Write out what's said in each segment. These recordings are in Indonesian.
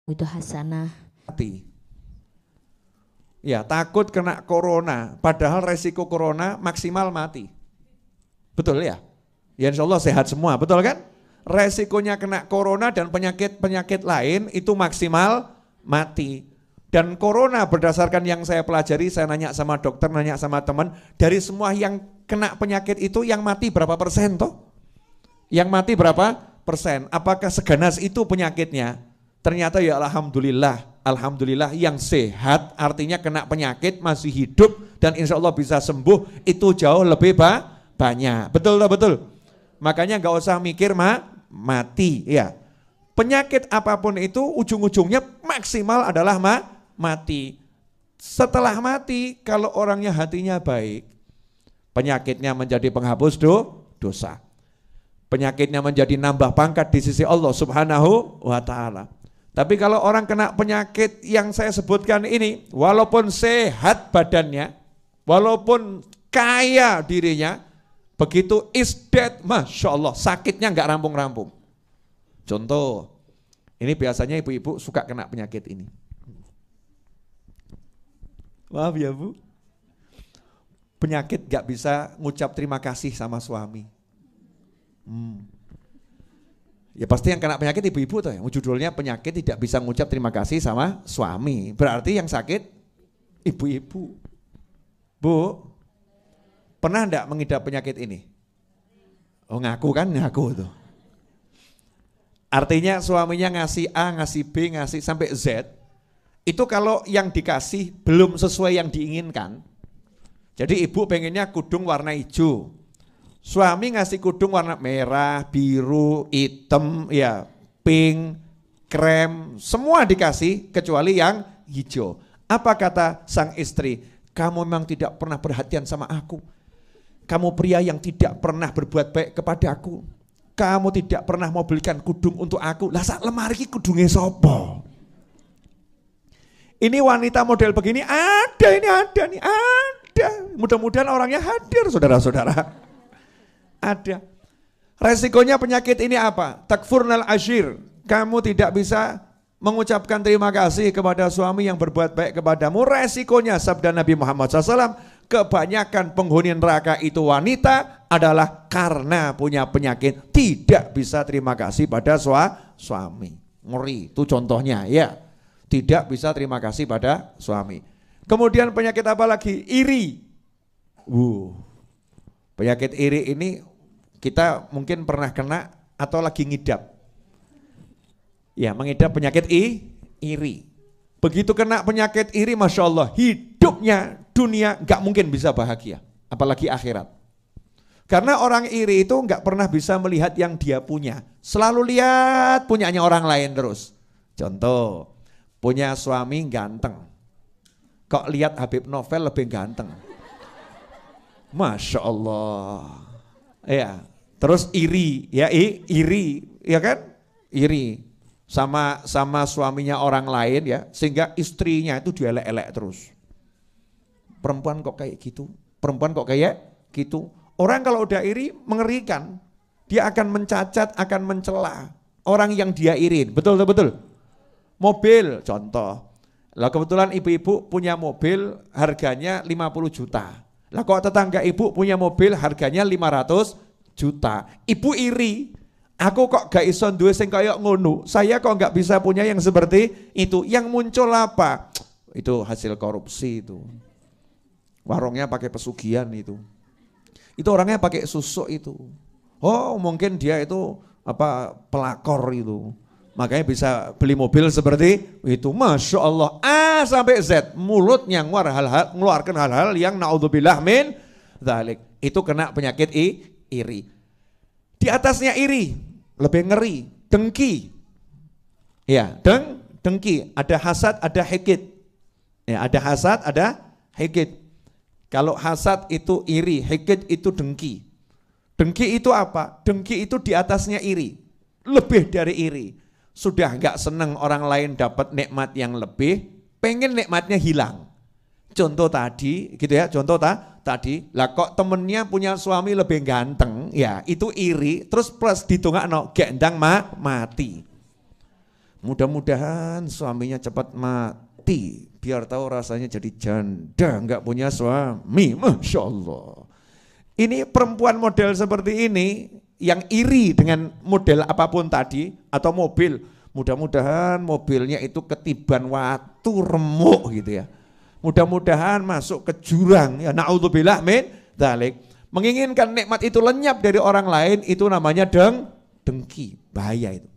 Itu hasanah. Mati. Ya, takut kena corona, padahal resiko corona maksimal mati. Betul ya? Ya insya Allah sehat semua, betul kan? Resikonya kena corona dan penyakit-penyakit lain itu maksimal mati. Dan corona berdasarkan yang saya pelajari, saya nanya sama dokter, nanya sama teman, dari semua yang kena penyakit itu yang mati berapa persen toh? Yang mati berapa persen? Apakah seganas itu penyakitnya? Ternyata ya Alhamdulillah yang sehat artinya kena penyakit masih hidup dan insya Allah bisa sembuh itu jauh lebih banyak. Betul. Makanya nggak usah mikir mati ya. Penyakit apapun itu ujung-ujungnya maksimal adalah mati. Setelah mati kalau orangnya hatinya baik, penyakitnya menjadi penghapus dosa. Penyakitnya menjadi nambah pangkat di sisi Allah Subhanahu wa ta'ala. Tapi kalau orang kena penyakit yang saya sebutkan ini, walaupun sehat badannya, walaupun kaya dirinya, begitu is dead, Masya Allah, sakitnya nggak rampung-rampung. Contoh, ini biasanya ibu-ibu suka kena penyakit ini. Maaf ya Bu, penyakit nggak bisa ngucap terima kasih sama suami. Ya pasti yang kena penyakit ibu-ibu tuh ya. Judulnya penyakit tidak bisa ngucap terima kasih sama suami. Berarti yang sakit ibu-ibu. Bu, pernah enggak mengidap penyakit ini? Oh ngaku kan, ngaku tuh. Artinya suaminya ngasih A, ngasih B, ngasih sampai Z. Itu kalau yang dikasih belum sesuai yang diinginkan. Jadi ibu pengennya kudung warna hijau. Suami ngasih kudung warna merah, biru, hitam, ya, pink, krem, semua dikasih kecuali yang hijau. Apa kata sang istri? Kamu memang tidak pernah perhatian sama aku. Kamu pria yang tidak pernah berbuat baik kepada aku. Kamu tidak pernah mau belikan kudung untuk aku. Lah sak lemari ki kudunge sopo? Ini wanita model begini ada. Mudah-mudahan orangnya hadir saudara-saudara. Ada. Resikonya penyakit ini apa? Takfurnal ashir. Kamu tidak bisa mengucapkan terima kasih kepada suami yang berbuat baik kepadamu. Resikonya sabda Nabi Muhammad SAW, kebanyakan penghuni neraka itu wanita adalah karena punya penyakit tidak bisa terima kasih pada suami. Ngeri, itu contohnya ya. Tidak bisa terima kasih pada suami. Kemudian penyakit apa lagi? Iri. Penyakit iri ini kita mungkin pernah kena atau lagi ngidap. Ya, mengidap penyakit iri. Begitu kena penyakit iri, Masya Allah, hidupnya dunia gak mungkin bisa bahagia. Apalagi akhirat. Karena orang iri itu gak pernah bisa melihat yang dia punya. Selalu lihat punyanya orang lain terus. Contoh, punya suami ganteng. Kok lihat Habib Novel lebih ganteng. Masya Allah. Ya, terus iri, ya iri, ya kan? Iri sama suaminya orang lain ya, sehingga istrinya itu dielek-elek terus. Perempuan kok kayak gitu? Perempuan kok kayak gitu? Orang kalau udah iri mengerikan. Dia akan mencacat, akan mencela orang yang dia iri. Betul. Mobil contoh. Lah kebetulan ibu-ibu punya mobil harganya 50 juta. Lah kok tetangga ibu punya mobil harganya 500 juta. Ibu iri. Aku kok gak iso duwe sing kaya ngono. Saya kok gak bisa punya yang seperti itu. Yang muncul apa? Itu hasil korupsi itu. Warungnya pakai pesugihan itu. Itu orangnya pakai susuk itu. Oh, mungkin dia itu pelakor itu. Makanya bisa beli mobil seperti itu. Masya Allah. A sampai Z. Mulutnya ngeluarkan hal-hal yang na'udzubillah min dzalik. Itu kena penyakit iri. Di atasnya iri. Lebih ngeri. Dengki. Ya, dengki. Ada hasad, ada hikid. Ya, ada hasad, ada hikid. Kalau hasad itu iri, hikid itu dengki. Dengki itu apa? Dengki itu di atasnya iri. Lebih dari iri. Sudah enggak senang orang lain dapat nikmat yang lebih, pengen nikmatnya hilang. Contoh tadi, gitu ya, contoh tadi, lah kok temennya punya suami lebih ganteng, ya itu iri, terus plus ditungakno gendang mati. Mudah-mudahan suaminya cepat mati, biar tahu rasanya jadi janda, nggak punya suami. Masya Allah. Ini perempuan model seperti ini, yang iri dengan model apapun tadi, atau mobil. Mudah-mudahan mobilnya itu ketiban watu remuk gitu ya. Mudah-mudahan masuk ke jurang. Ya na'udzubillah min dzalik. Menginginkan nikmat itu lenyap dari orang lain, itu namanya dengki. Bahaya itu.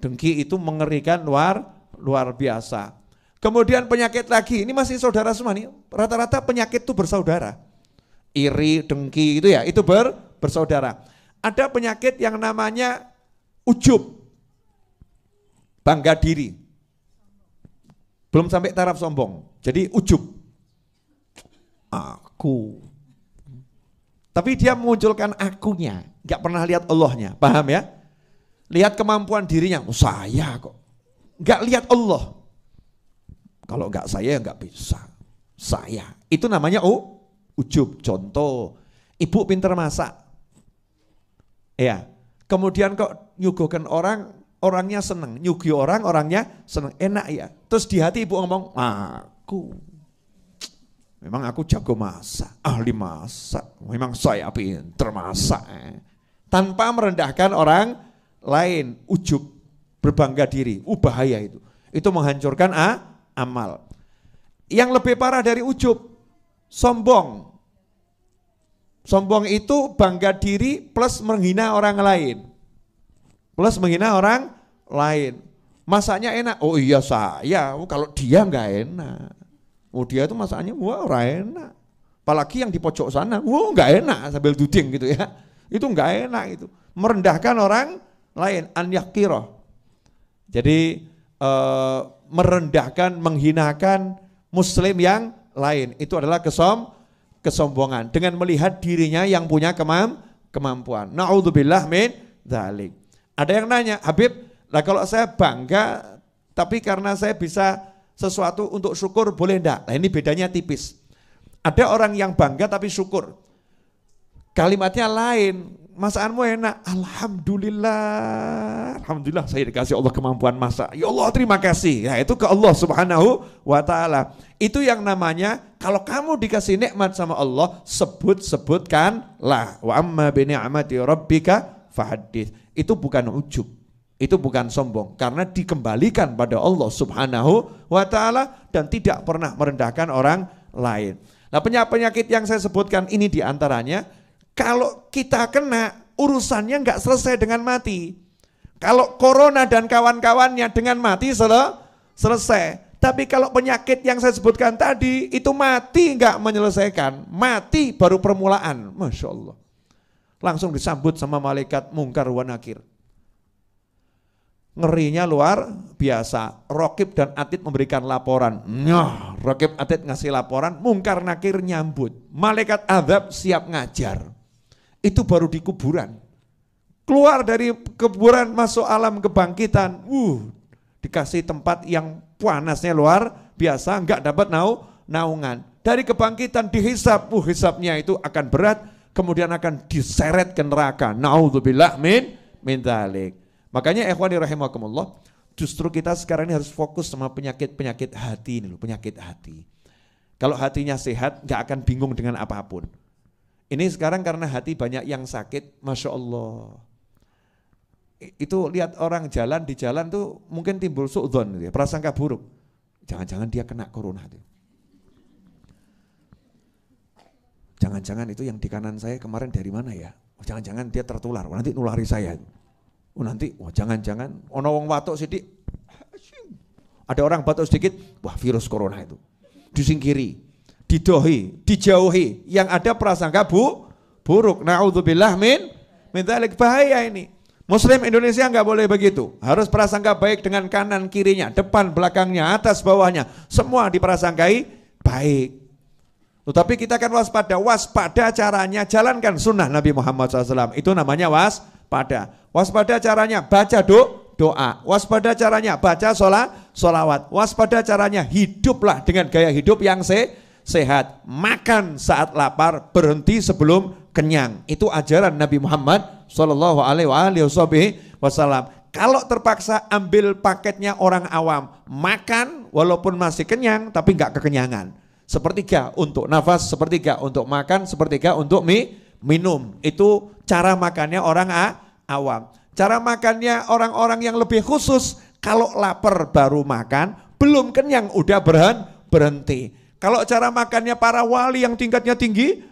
Dengki itu mengerikan luar biasa. Kemudian penyakit lagi, ini masih saudara semua nih, rata-rata penyakit itu bersaudara. Iri, dengki itu ya, itu bersaudara. Ada penyakit yang namanya ujub, bangga diri. Belum sampai taraf sombong, jadi ujub. Aku. Tapi dia memunculkan akunya, gak pernah lihat Allahnya, paham ya? Lihat kemampuan dirinya, saya kok. Gak lihat Allah. Kalau gak saya gak bisa. Saya. Itu namanya ujub. Contoh, ibu pinter masak. Ya. Kemudian kok nyuguhkan orang, orangnya seneng. Nyuguh orang, orangnya seneng. Enak ya. Terus di hati ibu ngomong, aku. Memang aku jago masak, ahli masak. Memang saya pinter masak. Tanpa merendahkan orang lain, ujub, berbangga diri, bahaya itu. Itu menghancurkan amal. Yang lebih parah dari ujub, sombong. Sombong itu bangga diri plus menghina orang lain. Plus menghina orang lain. Masaknya enak, oh iya saya, kalau dia enggak enak. Oh dia itu masaknya, wah ora enak. Apalagi yang di pojok sana, wah enggak enak sambil duding gitu ya. Itu enggak enak itu. Merendahkan orang lain, an yakiroh. Jadi merendahkan, menghinakan muslim yang lain. Itu adalah kesombongan. Dengan melihat dirinya yang punya kemampuan. Na'udzubillah min dzalik. Ada yang nanya, Habib, lah kalau saya bangga, tapi karena saya bisa sesuatu untuk syukur, boleh enggak? Nah ini bedanya tipis. Ada orang yang bangga tapi syukur. Kalimatnya lain, masakanmu enak, alhamdulillah, alhamdulillah saya dikasih Allah kemampuan masak, ya Allah terima kasih. Ya itu ke Allah subhanahu wa ta'ala. Itu yang namanya, kalau kamu dikasih nikmat sama Allah, sebut-sebutkanlah. Wa amma bi ni'mati rabbika fahaddits. Itu bukan ujub, itu bukan sombong, karena dikembalikan pada Allah subhanahu wa ta'ala dan tidak pernah merendahkan orang lain. Nah penyakit yang saya sebutkan ini diantaranya, kalau kita kena, urusannya nggak selesai dengan mati. Kalau corona dan kawan-kawannya dengan mati selesai. Tapi kalau penyakit yang saya sebutkan tadi, itu mati nggak menyelesaikan. Mati baru permulaan. Masya Allah. Langsung disambut sama malaikat mungkar wa nakir. Ngerinya luar biasa. Raqib dan Atid memberikan laporan. Nah, Raqib Atid ngasih laporan, mungkar nakir nyambut. Malaikat azab siap ngajar. Itu baru di kuburan. Keluar dari kuburan masuk alam kebangkitan. Dikasih tempat yang panasnya luar biasa, enggak dapat naungan. Dari kebangkitan dihisap, hisapnya itu akan berat, kemudian akan diseret ke neraka. Na'udzubillah min dzalik. Makanya ikhwani rahimakumullah, justru kita sekarang ini harus fokus sama penyakit hati ini loh, penyakit hati. Kalau hatinya sehat, enggak akan bingung dengan apapun. Ini sekarang karena hati banyak yang sakit, Masya Allah. Itu lihat orang jalan, di jalan tuh mungkin timbul su'dzon, gitu ya, prasangka buruk. Jangan-jangan dia kena corona. Jangan-jangan itu yang di kanan saya kemarin dari mana ya? Jangan-jangan dia tertular, nanti nulari saya. Nanti, jangan-jangan, ono wong watuk sidik, ada orang batuk sedikit, wah virus corona itu. Disingkiri. Dijauhi, yang ada prasangka buruk. Na'udzubillah min dzalik, bahaya ini. Muslim Indonesia nggak boleh begitu. Harus prasangka baik dengan kanan kirinya, depan belakangnya, atas bawahnya, semua diprasangkai baik. Tetapi kita kan waspada caranya jalankan sunnah Nabi Muhammad SAW. Itu namanya waspada. Waspada caranya baca doa. Waspada caranya baca sholawat. Waspada caranya hiduplah dengan gaya hidup yang sehat, makan saat lapar, berhenti sebelum kenyang. Itu ajaran Nabi Muhammad Sallallahu Alaihi Wasallam. Kalau terpaksa ambil paketnya orang awam, makan walaupun masih kenyang tapi nggak kekenyangan. Sepertiga untuk nafas, sepertiga untuk makan, sepertiga untuk minum. Itu cara makannya orang awam. Cara makannya orang-orang yang lebih khusus, kalau lapar baru makan, belum kenyang udah berhenti. Kalau cara makannya para wali yang tingkatnya tinggi,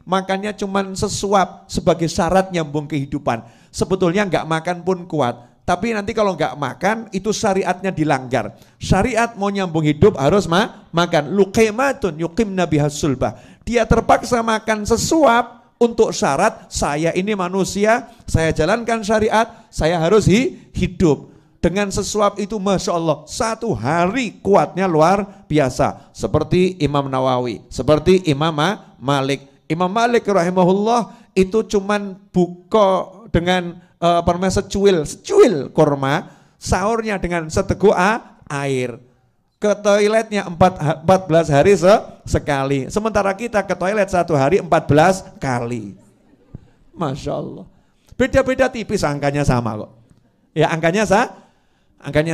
makannya cuman sesuap sebagai syarat nyambung kehidupan. Sebetulnya nggak makan pun kuat. Tapi nanti kalau nggak makan itu syariatnya dilanggar. Syariat mau nyambung hidup harus makan. Luqaimatun yuqimna bihas sulbah. Dia terpaksa makan sesuap untuk syarat saya ini manusia, saya jalankan syariat, saya harus hidup. Dengan sesuap itu Masya Allah 1 hari kuatnya luar biasa. Seperti Imam Nawawi, seperti Imam Malik. Imam Malik rahimahullah itu cuman buka dengan permen secuil kurma, sahurnya dengan seteguk air. Ke toiletnya 14 hari sekali. Sementara kita ke toilet 1 hari 14 kali. Masya Allah. Beda-beda tipis, angkanya sama kok. Ya angkanya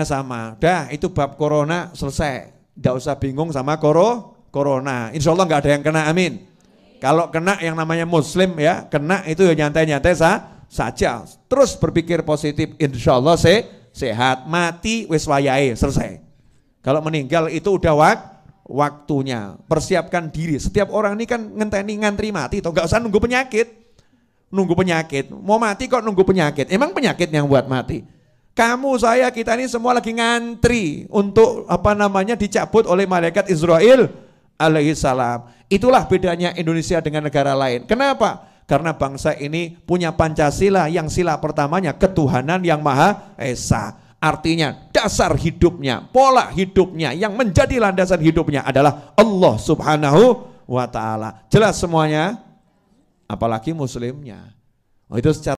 sama. Dah itu bab corona selesai. Tidak usah bingung sama corona. Insya Allah nggak ada yang kena, amin. Kalau kena yang namanya muslim ya, kena itu ya nyantai-nyantai saja. Terus berpikir positif, insya Allah sehat. Mati wis wayahe, selesai. Kalau meninggal itu udah waktunya. Persiapkan diri. Setiap orang ini kan ngantri mati, toh nggak usah nunggu penyakit. Mau mati kok nunggu penyakit? Emang penyakit yang buat mati? Kamu, saya, kita ini semua lagi ngantri untuk dicabut oleh malaikat Israel alaihissalam. Itulah bedanya Indonesia dengan negara lain. Kenapa? Karena bangsa ini punya Pancasila yang sila pertamanya ketuhanan yang Maha Esa. Artinya dasar hidupnya, pola hidupnya yang menjadi landasan hidupnya adalah Allah Subhanahu wa ta'ala. Jelas semuanya? Apalagi muslimnya. Oh, itu secara